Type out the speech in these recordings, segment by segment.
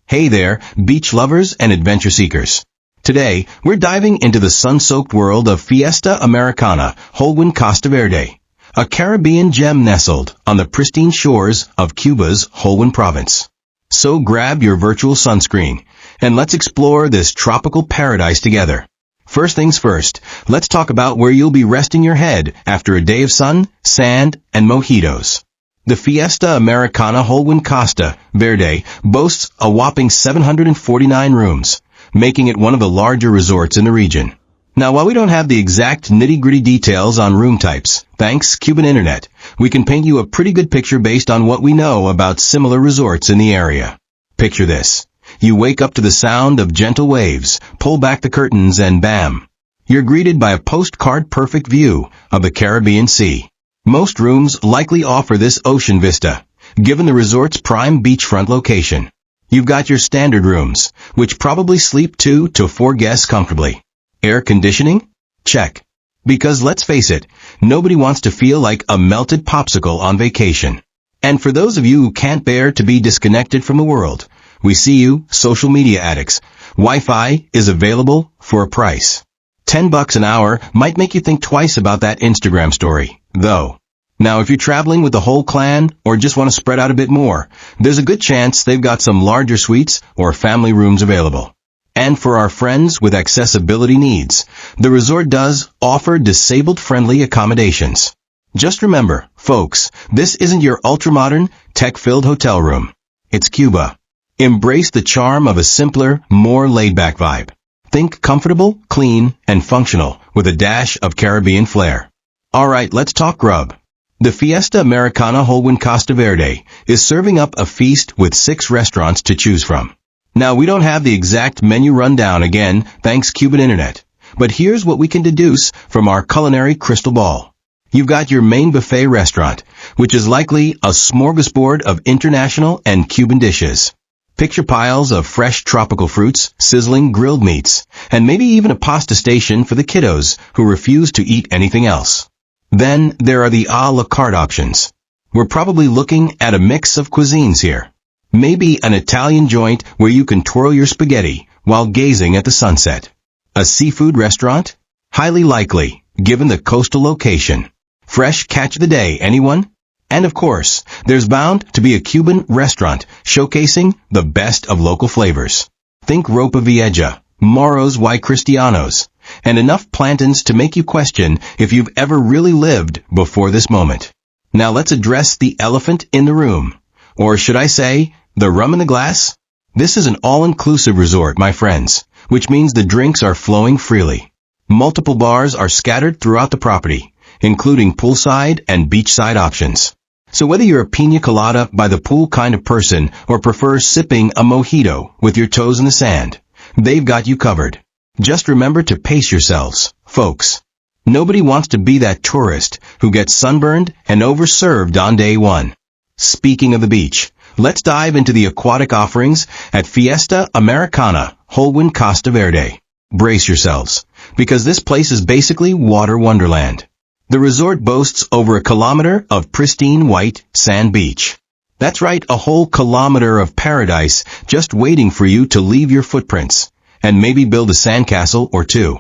Hey there, beach lovers and adventure seekers. Today, we're diving into the sun-soaked world of Fiesta Americana Holguin Costa Verde, a Caribbean gem nestled on the pristine shores of Cuba's Holguin province. So grab your virtual sunscreen, and let's explore this tropical paradise together. First things first, let's talk about where you'll be resting your head after a day of sun, sand, and mojitos. The Fiesta Americana Holguin Costa Verde boasts a whopping 749 rooms, making it one of the larger resorts in the region. Now, while we don't have the exact nitty-gritty details on room types, thanks Cuban Internet, we can paint you a pretty good picture based on what we know about similar resorts in the area. Picture this. You wake up to the sound of gentle waves, pull back the curtains, and bam! You're greeted by a postcard-perfect view of the Caribbean Sea. Most rooms likely offer this ocean vista, given the resort's prime beachfront location. You've got your standard rooms, which probably sleep 2 to 4 guests comfortably. Air conditioning? Check. Because let's face it, nobody wants to feel like a melted popsicle on vacation. And for those of you who can't bear to be disconnected from the world, we see you, social media addicts. Wi-Fi is available for a price. $10 an hour might make you think twice about that Instagram story, though. Now, if you're traveling with the whole clan or just want to spread out a bit more, there's a good chance they've got some larger suites or family rooms available. And for our friends with accessibility needs, the resort does offer disabled-friendly accommodations. Just remember, folks, this isn't your ultra-modern, tech-filled hotel room. It's Cuba. Embrace the charm of a simpler, more laid-back vibe. Think comfortable, clean, and functional with a dash of Caribbean flair. Alright, let's talk grub. The Fiesta Americana Holguin Costa Verde is serving up a feast with 6 restaurants to choose from. Now, we don't have the exact menu rundown again, thanks Cuban Internet, but here's what we can deduce from our culinary crystal ball. You've got your main buffet restaurant, which is likely a smorgasbord of international and Cuban dishes. Picture piles of fresh tropical fruits, sizzling grilled meats, and maybe even a pasta station for the kiddos who refuse to eat anything else. Then there are the a la carte options. We're probably looking at a mix of cuisines here. Maybe an Italian joint where you can twirl your spaghetti while gazing at the sunset. A seafood restaurant? Highly likely, given the coastal location. Fresh catch of the day, anyone? And of course, there's bound to be a Cuban restaurant showcasing the best of local flavors. Think ropa vieja, moros y cristianos, and enough plantains to make you question if you've ever really lived before this moment. Now let's address the elephant in the room. Or should I say, the rum in the glass? This is an all-inclusive resort, my friends, which means the drinks are flowing freely. Multiple bars are scattered throughout the property, including poolside and beachside options. So whether you're a piña colada by the pool kind of person or prefer sipping a mojito with your toes in the sand, they've got you covered. Just remember to pace yourselves, folks. Nobody wants to be that tourist who gets sunburned and overserved on day one. Speaking of the beach, let's dive into the aquatic offerings at Fiesta Americana Holguin Costa Verde. Brace yourselves, because this place is basically water wonderland. The resort boasts over a kilometer of pristine white sand beach. That's right, a whole kilometer of paradise just waiting for you to leave your footprints, and maybe build a sandcastle or two.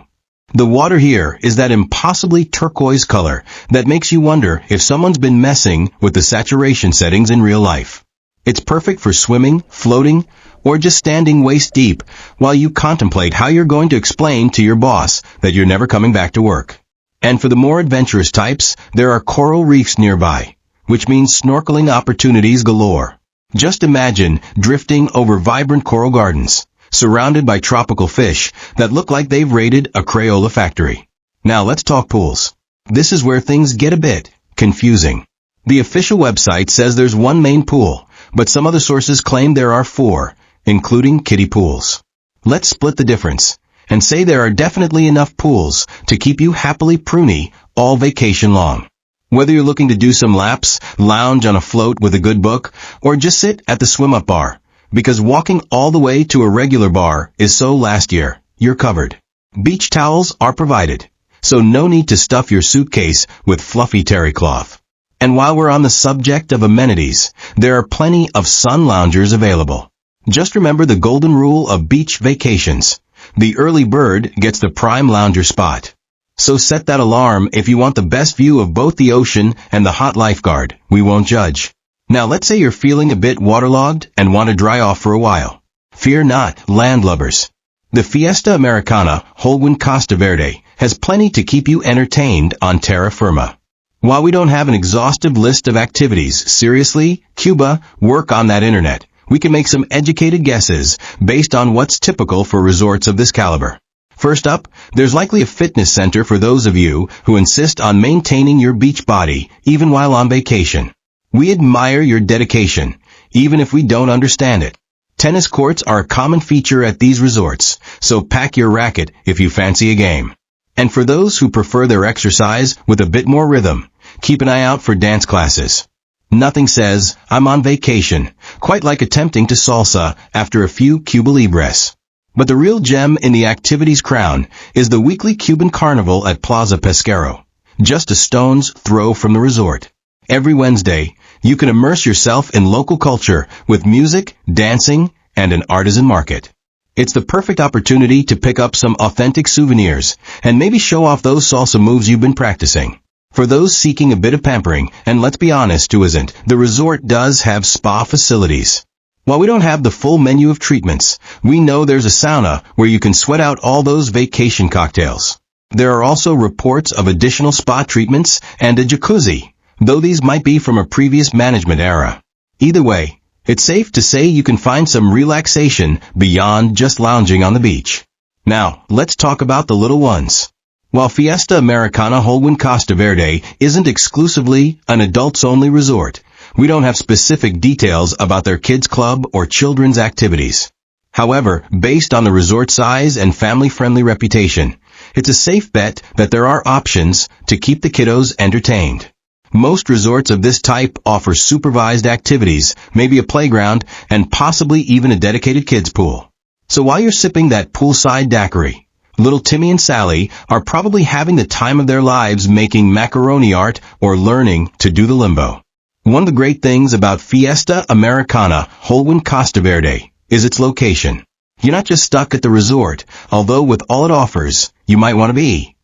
The water here is that impossibly turquoise color that makes you wonder if someone's been messing with the saturation settings in real life. It's perfect for swimming, floating, or just standing waist deep while you contemplate how you're going to explain to your boss that you're never coming back to work. And for the more adventurous types, there are coral reefs nearby, which means snorkeling opportunities galore. Just imagine drifting over vibrant coral gardens, surrounded by tropical fish that look like they've raided a Crayola factory. Now let's talk pools. This is where things get a bit confusing. The official website says there's one main pool, but some other sources claim there are 4, including kiddie pools. Let's split the difference and say there are definitely enough pools to keep you happily pruny all vacation long. Whether you're looking to do some laps, lounge on a float with a good book, or just sit at the swim-up bar, because walking all the way to a regular bar is so last year, you're covered. Beach towels are provided, so no need to stuff your suitcase with fluffy terry cloth. And while we're on the subject of amenities, there are plenty of sun loungers available. Just remember the golden rule of beach vacations. The early bird gets the prime lounger spot. So set that alarm if you want the best view of both the ocean and the hot lifeguard. We won't judge. Now let's say you're feeling a bit waterlogged and want to dry off for a while. Fear not, landlubbers. The Fiesta Americana Holguin Costa Verde has plenty to keep you entertained on terra firma. While we don't have an exhaustive list of activities, seriously, Cuba, work on that internet. We can make some educated guesses based on what's typical for resorts of this caliber. First up, there's likely a fitness center for those of you who insist on maintaining your beach body even while on vacation. We admire your dedication, even if we don't understand it. Tennis courts are a common feature at these resorts, so pack your racket if you fancy a game. And for those who prefer their exercise with a bit more rhythm, keep an eye out for dance classes. Nothing says, I'm on vacation, quite like attempting to salsa after a few Cuba Libres. But the real gem in the activity's crown is the weekly Cuban carnival at Plaza Pesquero, just a stone's throw from the resort. Every Wednesday, you can immerse yourself in local culture with music, dancing, and an artisan market. It's the perfect opportunity to pick up some authentic souvenirs and maybe show off those salsa moves you've been practicing. For those seeking a bit of pampering, and let's be honest, who isn't, the resort does have spa facilities. While we don't have the full menu of treatments, we know there's a sauna where you can sweat out all those vacation cocktails. There are also reports of additional spa treatments and a jacuzzi, though these might be from a previous management era. Either way, it's safe to say you can find some relaxation beyond just lounging on the beach. Now, let's talk about the little ones. While Fiesta Americana Holguin Costa Verde isn't exclusively an adults-only resort, we don't have specific details about their kids' club or children's activities. However, based on the resort size and family-friendly reputation, it's a safe bet that there are options to keep the kiddos entertained. Most resorts of this type offer supervised activities, maybe a playground, and possibly even a dedicated kids' pool. So while you're sipping that poolside daiquiri, little Timmy and Sally are probably having the time of their lives making macaroni art or learning to do the limbo. One of the great things about Fiesta Americana Holguin Costa Verde is its location. You're not just stuck at the resort, although with all it offers, you might want to be.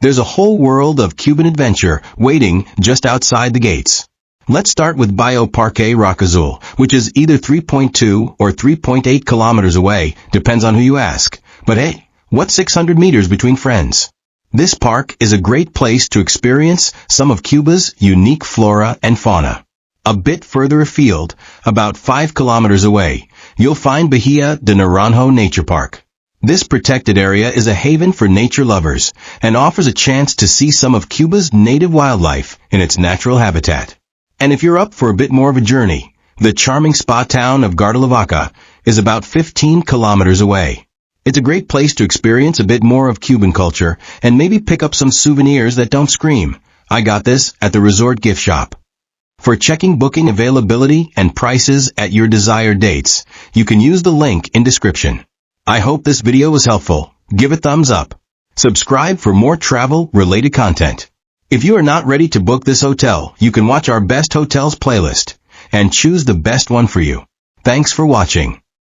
There's a whole world of Cuban adventure waiting just outside the gates. Let's start with Bio Parque Rock Azul, which is either 3.2 or 3.8 kilometers away, depends on who you ask. But hey, what's 600 meters between friends? This park is a great place to experience some of Cuba's unique flora and fauna. A bit further afield, about 5 kilometers away, you'll find Bahia de Naranjo Nature Park. This protected area is a haven for nature lovers and offers a chance to see some of Cuba's native wildlife in its natural habitat. And if you're up for a bit more of a journey, the charming spa town of Garda is about 15 kilometers away. It's a great place to experience a bit more of Cuban culture and maybe pick up some souvenirs that don't scream, I got this, at the resort gift shop. For checking booking availability and prices at your desired dates, you can use the link in description. I hope this video was helpful. Give it thumbs up. Subscribe for more travel-related content. If you are not ready to book this hotel, you can watch our Best Hotels playlist and choose the best one for you. Thanks for watching.